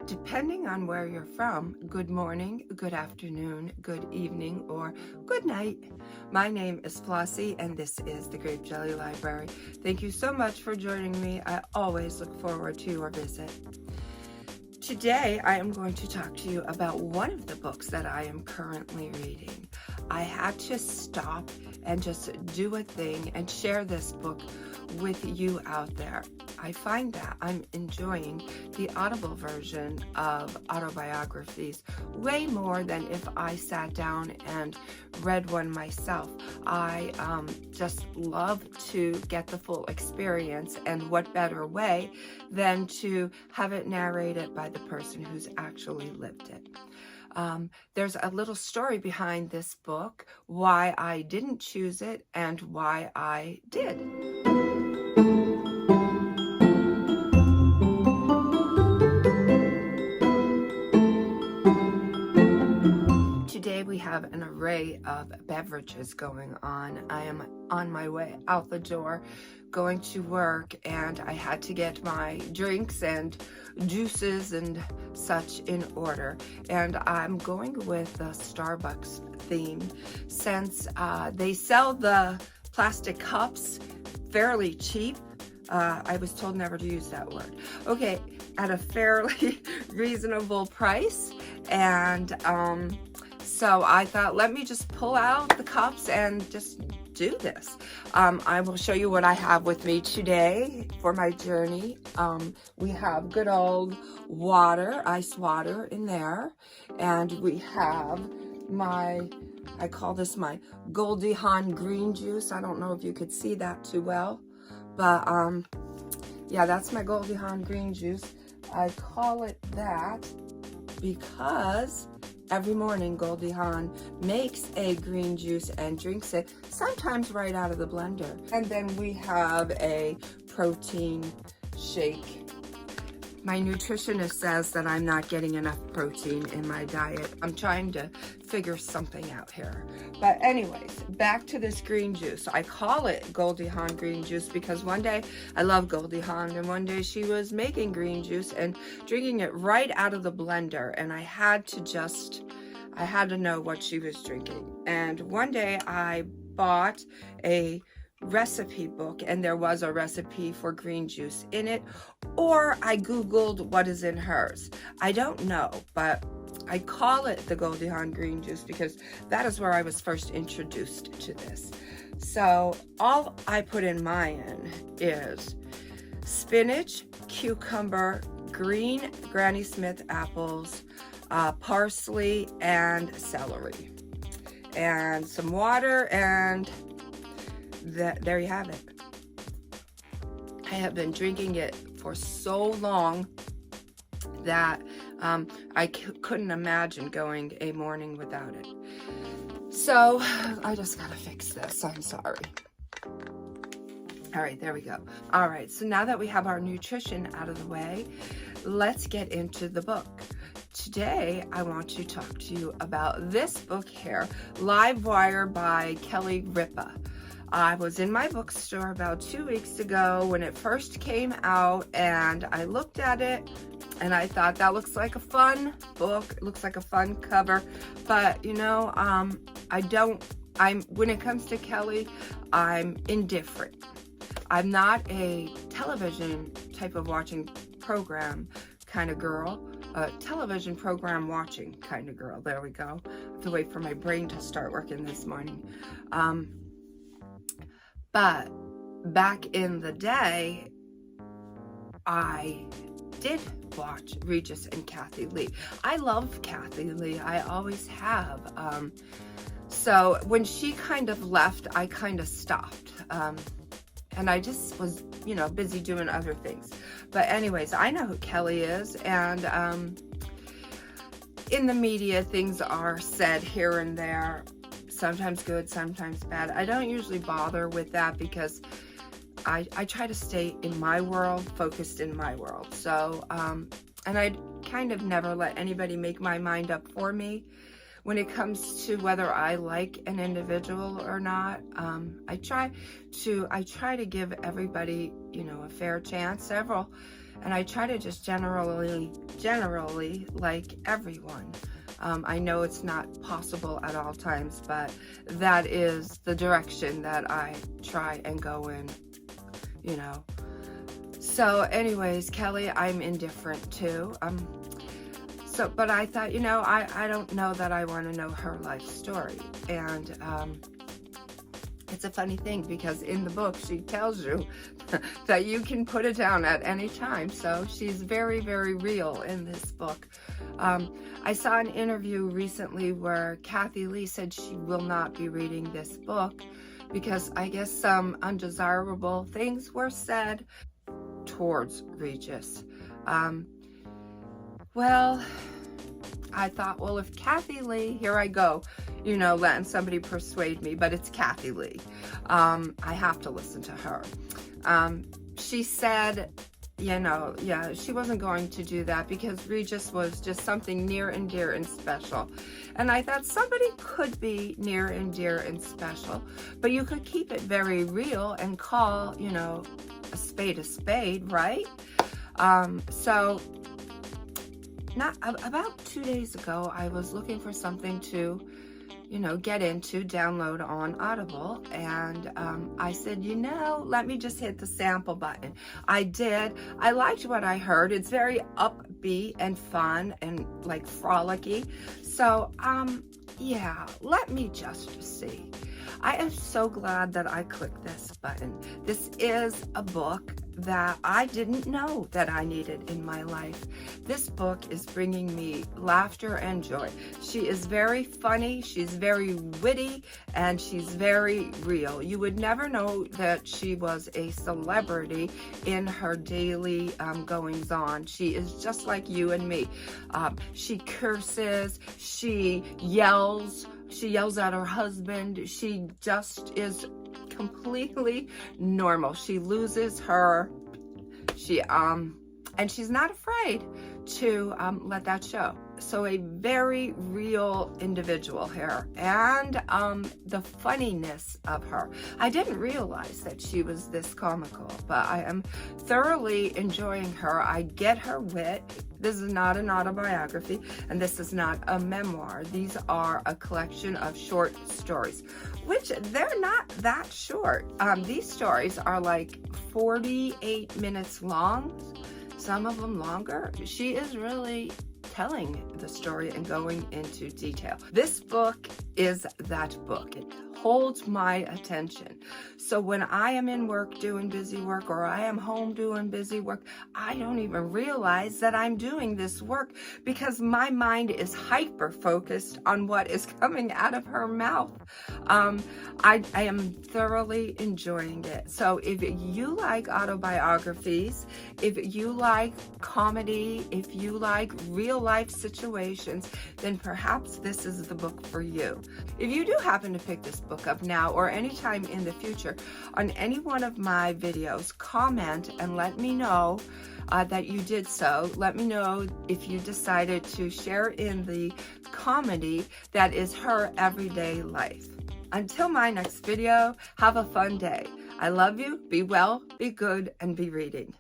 Depending on where you're from, good morning, good afternoon, good evening, or good night. My name is Flossie, and this is the Grape Jelly Library. Thank you so much for joining me. I always look forward to your visit. Today, I am going to talk to you about one of the books that I am currently reading. I had to stop and just do a thing and share this book with you out there. I find that I'm enjoying the Audible version of autobiographies way more than if I sat down and read one myself. I just love to get the full experience, and what better way than to have it narrated by the person who's actually lived it. There's a little story behind this book, why I didn't choose it and why I did. Today we have an array of beverages going on. I am on my way out the door going to work, and I had to get my drinks and juices and such in order. And I'm going with the Starbucks theme since they sell the plastic cups fairly cheap. I was told never to use that word. Okay, at a fairly reasonable price. And so I thought, let me just pull out the cups and just do this. I will show you what I have with me today for my journey. We have good old water, ice water in there. And we have I call this my Goldie Hawn green juice. I don't know if you could see that too well. But yeah, that's my Goldie Hawn green juice. I call it that because every morning Goldie Hawn makes a green juice and drinks it, sometimes right out of the blender. And then we have a protein shake. My nutritionist says that I'm not getting enough protein in my diet. I'm trying to figure something out here. But anyways, back to this green juice. I call it Goldie Hawn green juice because one day, I love Goldie Hawn, and one day she was making green juice and drinking it right out of the blender, and I had to know what she was drinking. And one day I bought a recipe book, and there was a recipe for green juice in it, or I googled what is in hers. I don't know, but I call it the Goldie Hawn green juice because that is where I was first introduced to this. So all I put in mine is spinach, cucumber, green Granny Smith apples, parsley, and celery, and some water, and there you have it. I have been drinking it for so long that I couldn't imagine going a morning without it. So I just gotta fix this. I'm sorry. All right, there we go. All right, so now that we have our nutrition out of the way, let's get into the book. Today, I want to talk to you about this book here, Live Wire by Kelly Ripa. I was in my bookstore about 2 weeks ago when it first came out, and I looked at it and I thought, that looks like a fun book. It looks like a fun cover, but you know, when it comes to Kelly, I'm indifferent. I'm not a television type of watching program kind of girl. Television program watching kind of girl. There we go. I have to wait for my brain to start working this morning. But back in the day, I did watch Regis and Kathy Lee. I love Kathy Lee. I always have. So when she kind of left, I kind of stopped. And I just was, busy doing other things. But anyways, I know who Kelly is, and in the media, things are said here and there, sometimes good, sometimes bad. I don't usually bother with that because I try to stay in my world, focused in my world. So, and I kind of never let anybody make my mind up for me when it comes to whether I like an individual or not. I try to give everybody, a fair chance. And I try to just generally like everyone. I know it's not possible at all times, but that is the direction that I try and go in, you know. So anyways, Kelly, I'm indifferent too. But I thought, you know, I don't know that I want to know her life story. And it's a funny thing because in the book, she tells you that you can put it down at any time. So she's very, very real in this book. I saw an interview recently where Kathy Lee said she will not be reading this book because I guess some undesirable things were said towards Regis. Well, I thought, well, if Kathy Lee, here I go, you know, letting somebody persuade me, but it's Kathy Lee. I have to listen to her. She said, you know, yeah, she wasn't going to do that because Regis was just something near and dear and special. And I thought somebody could be near and dear and special, but you could keep it very real and call, you know, a spade, right? So not about 2 days ago, I was looking for something to, you know, get into, download on Audible, and I said, you know, let me just hit the sample button. I did. I liked what I heard. It's very upbeat and fun and like frolicky. So yeah, let me just see. I am so glad that I clicked this button. This is a book that I didn't know that I needed in my life. This book is bringing me laughter and joy. She is very funny, she's very witty, and she's very real. You would never know that she was a celebrity in her daily goings on. She is just like you and me. She curses, she yells at her husband. She just is completely normal. She loses her, and she's not afraid to let that show. So a very real individual here, and the funniness of her. I didn't realize that she was this comical, but I am thoroughly enjoying her. I get her wit. This is not an autobiography, and this is not a memoir. These are a collection of short stories, which they're not that short. These stories are like 48 minutes long, some of them longer. She is really telling the story and going into detail. This book is that book. It holds my attention. So when I am in work doing busy work, or I am home doing busy work, I don't even realize that I'm doing this work because my mind is hyper focused on what is coming out of her mouth. I am thoroughly enjoying it. So if you like autobiographies, if you like comedy, if you like real life situations, then perhaps this is the book for you. If you do happen to pick this book up now or anytime in the future on any one of my videos, comment and let me know that you did so. Let me know if you decided to share in the comedy that is her everyday life. Until my next video, have a fun day. I love you. Be well, be good, and be reading.